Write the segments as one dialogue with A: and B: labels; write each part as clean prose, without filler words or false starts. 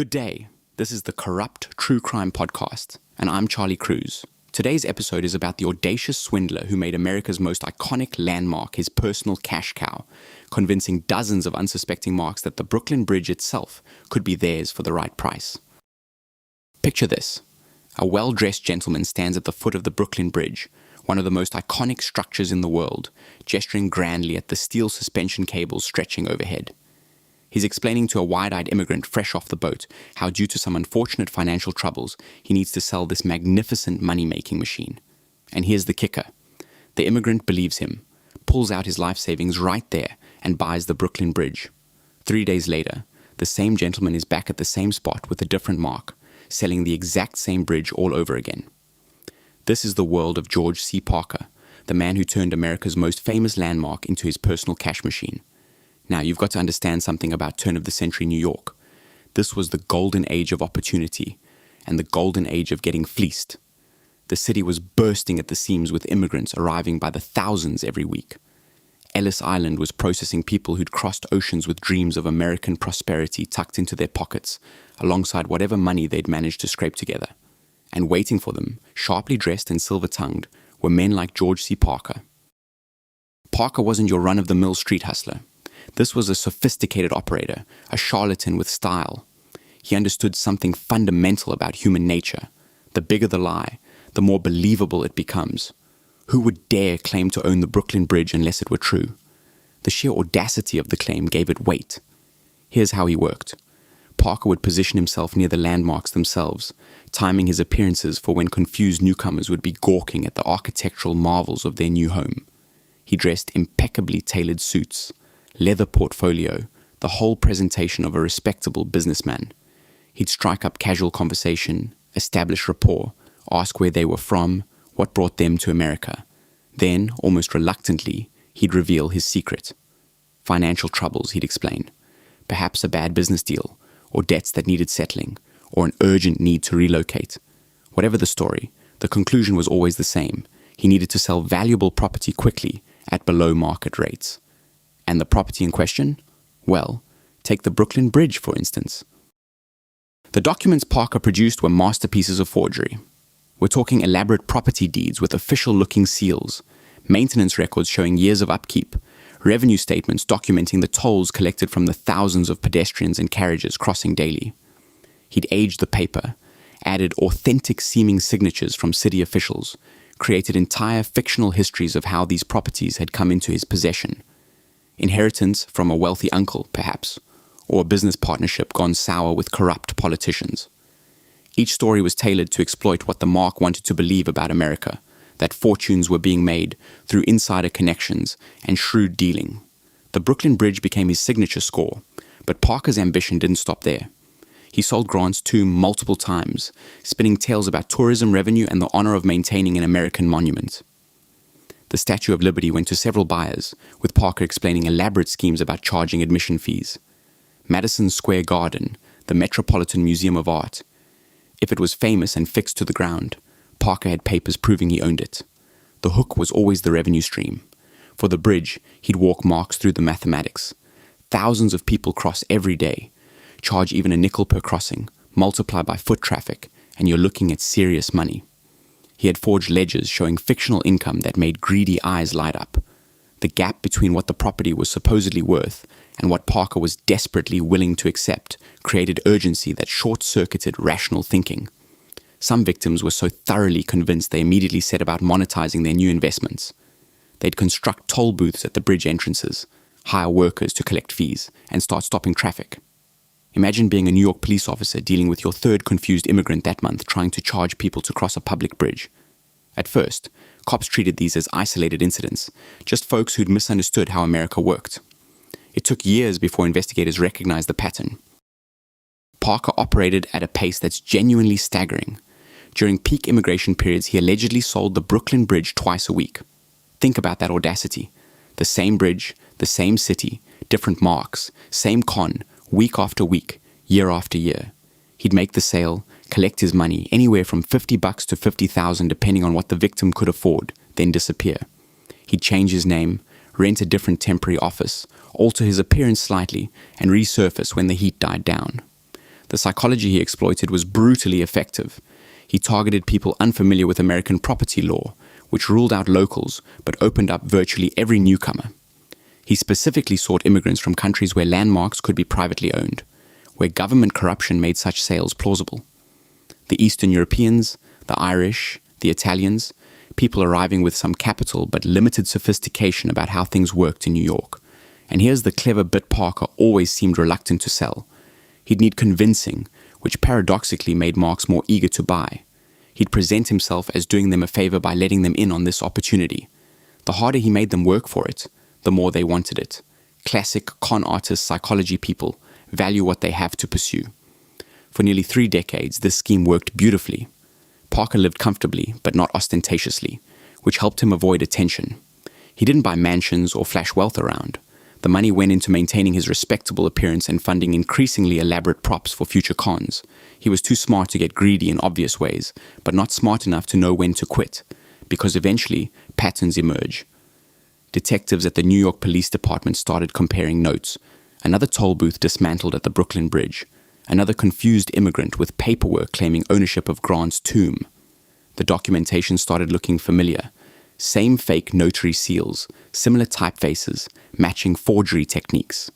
A: Good day. This is the Corrupt True Crime Podcast, and I'm Charlie Cruz. Today's episode is about the audacious swindler who made America's most iconic landmark his personal cash cow, convincing dozens of unsuspecting marks that the Brooklyn Bridge itself could be theirs for the right price. Picture this. A well-dressed gentleman stands at the foot of the Brooklyn Bridge, one of the most iconic structures in the world, gesturing grandly at the steel suspension cables stretching overhead. He's explaining to a wide-eyed immigrant fresh off the boat how, due to some unfortunate financial troubles, he needs to sell this magnificent money-making machine. And here's the kicker. The immigrant believes him, pulls out his life savings right there, and buys the Brooklyn Bridge. 3 days later, the same gentleman is back at the same spot with a different mark, selling the exact same bridge all over again. This is the world of George C. Parker, the man who turned America's most famous landmark into his personal cash machine. Now, you've got to understand something about turn-of-the-century New York. This was the golden age of opportunity and the golden age of getting fleeced. The city was bursting at the seams with immigrants arriving by the thousands every week. Ellis Island was processing people who'd crossed oceans with dreams of American prosperity tucked into their pockets, alongside whatever money they'd managed to scrape together. And waiting for them, sharply dressed and silver-tongued, were men like George C. Parker. Parker wasn't your run-of-the-mill street hustler. This was a sophisticated operator, a charlatan with style. He understood something fundamental about human nature. The bigger the lie, the more believable it becomes. Who would dare claim to own the Brooklyn Bridge unless it were true? The sheer audacity of the claim gave it weight. Here's how he worked. Parker would position himself near the landmarks themselves, timing his appearances for when confused newcomers would be gawking at the architectural marvels of their new home. He dressed impeccably tailored suits, leather portfolio, the whole presentation of a respectable businessman. He'd strike up casual conversation, establish rapport, ask where they were from, what brought them to America. Then, almost reluctantly, he'd reveal his secret. Financial troubles, he'd explain. Perhaps a bad business deal, or debts that needed settling, or an urgent need to relocate. Whatever the story, the conclusion was always the same. He needed to sell valuable property quickly at below market rates. And the property in question? Well, take the Brooklyn Bridge, for instance. The documents Parker produced were masterpieces of forgery. We're talking elaborate property deeds with official-looking seals, maintenance records showing years of upkeep, revenue statements documenting the tolls collected from the thousands of pedestrians and carriages crossing daily. He'd aged the paper, added authentic-seeming signatures from city officials, created entire fictional histories of how these properties had come into his possession. Inheritance from a wealthy uncle, perhaps, or a business partnership gone sour with corrupt politicians. Each story was tailored to exploit what the mark wanted to believe about America, that fortunes were being made through insider connections and shrewd dealing. The Brooklyn Bridge became his signature score, but Parker's ambition didn't stop there. He sold Grant's tomb multiple times, spinning tales about tourism revenue and the honor of maintaining an American monument. The Statue of Liberty went to several buyers, with Parker explaining elaborate schemes about charging admission fees. Madison Square Garden, the Metropolitan Museum of Art. If it was famous and fixed to the ground, Parker had papers proving he owned it. The hook was always the revenue stream. For the bridge, he'd walk marks through the mathematics. Thousands of people cross every day. Charge even a nickel per crossing, multiply by foot traffic, and you're looking at serious money. He had forged ledgers showing fictional income that made greedy eyes light up. The gap between what the property was supposedly worth and what Parker was desperately willing to accept created urgency that short-circuited rational thinking. Some victims were so thoroughly convinced they immediately set about monetizing their new investments. They'd construct toll booths at the bridge entrances, hire workers to collect fees, and start stopping traffic. Imagine being a New York police officer dealing with your third confused immigrant that month trying to charge people to cross a public bridge. At first, cops treated these as isolated incidents, just folks who'd misunderstood how America worked. It took years before investigators recognized the pattern. Parker operated at a pace that's genuinely staggering. During peak immigration periods, he allegedly sold the Brooklyn Bridge twice a week. Think about that audacity. The same bridge, the same city, different marks, same con, week after week, year after year. He'd make the sale, collect his money, anywhere from $50 to $50,000 depending on what the victim could afford, then disappear. He'd change his name, rent a different temporary office, alter his appearance slightly, and resurface when the heat died down. The psychology he exploited was brutally effective. He targeted people unfamiliar with American property law, which ruled out locals but opened up virtually every newcomer. He specifically sought immigrants from countries where landmarks could be privately owned, where government corruption made such sales plausible. The Eastern Europeans, the Irish, the Italians, people arriving with some capital but limited sophistication about how things worked in New York. And here's the clever bit Parker always seemed reluctant to sell. He'd need convincing, which paradoxically made Marks more eager to buy. He'd present himself as doing them a favor by letting them in on this opportunity. The harder he made them work for it, the more they wanted it. Classic con artist psychology people value what they have to pursue. For nearly 3 decades, this scheme worked beautifully. Parker lived comfortably, but not ostentatiously, which helped him avoid attention. He didn't buy mansions or flash wealth around. The money went into maintaining his respectable appearance and funding increasingly elaborate props for future cons. He was too smart to get greedy in obvious ways, but not smart enough to know when to quit, because eventually patterns emerge. Detectives at the New York Police Department started comparing notes. Another toll booth dismantled at the Brooklyn Bridge. Another confused immigrant with paperwork claiming ownership of Grant's tomb. The documentation started looking familiar. Same fake notary seals, similar typefaces, matching forgery techniques.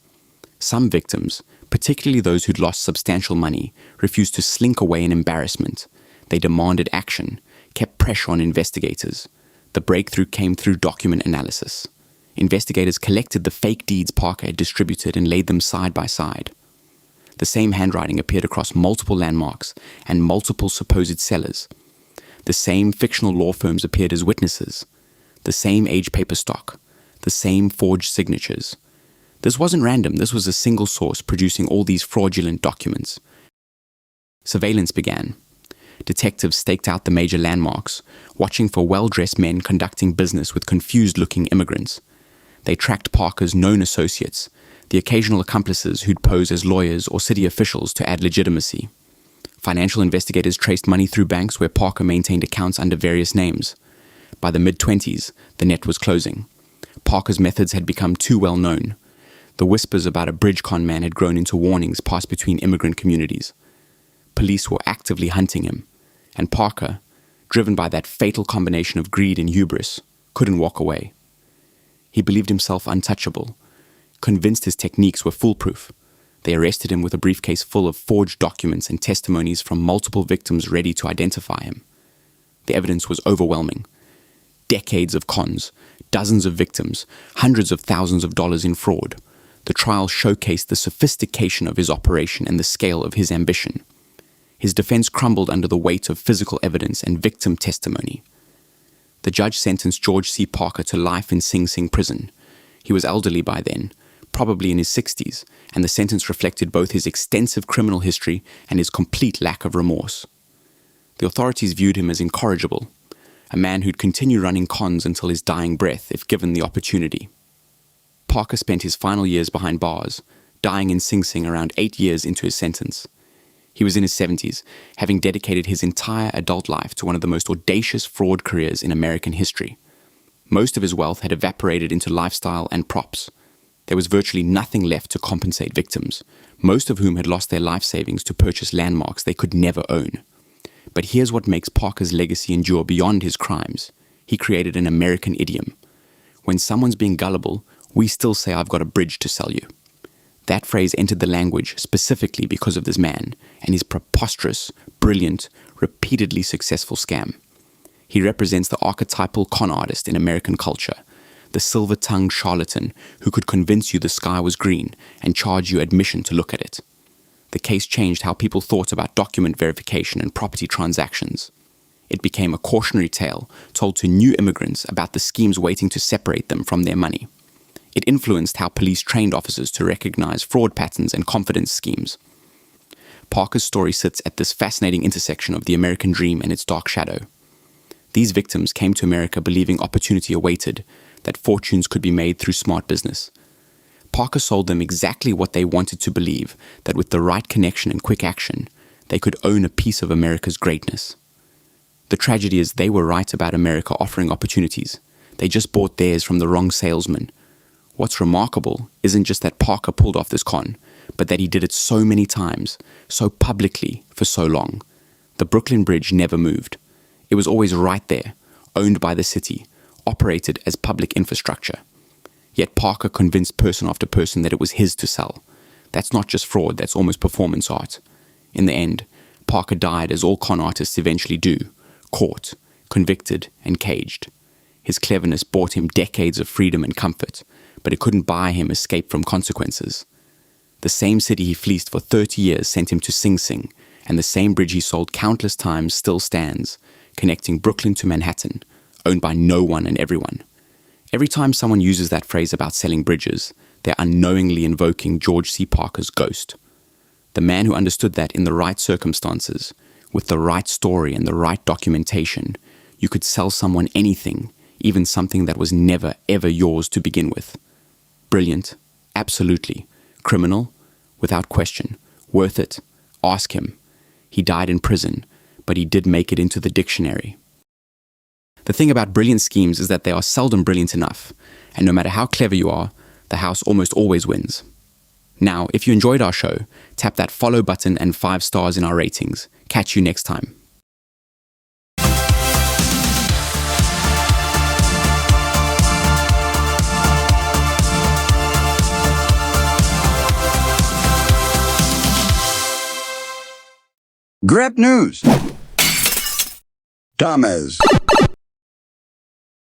A: Some victims, particularly those who'd lost substantial money, refused to slink away in embarrassment. They demanded action, kept pressure on investigators. The breakthrough came through document analysis. Investigators collected the fake deeds Parker had distributed and laid them side by side. The same handwriting appeared across multiple landmarks and multiple supposed sellers. The same fictional law firms appeared as witnesses. The same age paper stock. The same forged signatures. This wasn't random. This was a single source producing all these fraudulent documents. Surveillance began. Detectives staked out the major landmarks, watching for well-dressed men conducting business with confused-looking immigrants. They tracked Parker's known associates, the occasional accomplices who'd pose as lawyers or city officials to add legitimacy. Financial investigators traced money through banks where Parker maintained accounts under various names. By the mid-20s, the net was closing. Parker's methods had become too well known. The whispers about a bridge con man had grown into warnings passed between immigrant communities. Police were actively hunting him, and Parker, driven by that fatal combination of greed and hubris, couldn't walk away. He believed himself untouchable, convinced his techniques were foolproof. They arrested him with a briefcase full of forged documents and testimonies from multiple victims ready to identify him. The evidence was overwhelming. Decades of cons, dozens of victims, hundreds of thousands of dollars in fraud. The trial showcased the sophistication of his operation and the scale of his ambition. His defense crumbled under the weight of physical evidence and victim testimony. The judge sentenced George C. Parker to life in Sing Sing prison. He was elderly by then, probably in his 60s, and the sentence reflected both his extensive criminal history and his complete lack of remorse. The authorities viewed him as incorrigible, a man who'd continue running cons until his dying breath if given the opportunity. Parker spent his final years behind bars, dying in Sing Sing around 8 years into his sentence. He was in his 70s, having dedicated his entire adult life to one of the most audacious fraud careers in American history. Most of his wealth had evaporated into lifestyle and props. There was virtually nothing left to compensate victims, most of whom had lost their life savings to purchase landmarks they could never own. But here's what makes Parker's legacy endure beyond his crimes. He created an American idiom. When someone's being gullible, we still say, "I've got a bridge to sell you." That phrase entered the language specifically because of this man and his preposterous, brilliant, repeatedly successful scam. He represents the archetypal con artist in American culture, the silver-tongued charlatan who could convince you the sky was green and charge you admission to look at it. The case changed how people thought about document verification and property transactions. It became a cautionary tale told to new immigrants about the schemes waiting to separate them from their money. It influenced how police trained officers to recognize fraud patterns and confidence schemes. Parker's story sits at this fascinating intersection of the American dream and its dark shadow. These victims came to America believing opportunity awaited, that fortunes could be made through smart business. Parker sold them exactly what they wanted to believe, that with the right connection and quick action, they could own a piece of America's greatness. The tragedy is they were right about America offering opportunities. They just bought theirs from the wrong salesman. What's remarkable isn't just that Parker pulled off this con, but that he did it so many times, so publicly, for so long. The Brooklyn Bridge never moved. It was always right there, owned by the city, operated as public infrastructure. Yet Parker convinced person after person that it was his to sell. That's not just fraud, that's almost performance art. In the end, Parker died as all con artists eventually do, caught, convicted, and caged. His cleverness bought him decades of freedom and comfort, but it couldn't buy him escape from consequences. The same city he fleeced for 30 years sent him to Sing Sing, and the same bridge he sold countless times still stands, connecting Brooklyn to Manhattan, owned by no one and everyone. Every time someone uses that phrase about selling bridges, they're unknowingly invoking George C. Parker's ghost. The man who understood that in the right circumstances, with the right story and the right documentation, you could sell someone anything, even something that was never ever yours to begin with. Brilliant, absolutely. Criminal, without question. Worth it, ask him. He died in prison, but he did make it into the dictionary. The thing about brilliant schemes is that they are seldom brilliant enough, and no matter how clever you are, the house almost always wins. Now, if you enjoyed our show, tap that follow button and 5 stars in our ratings. Catch you next time.
B: Grab news. Thomas.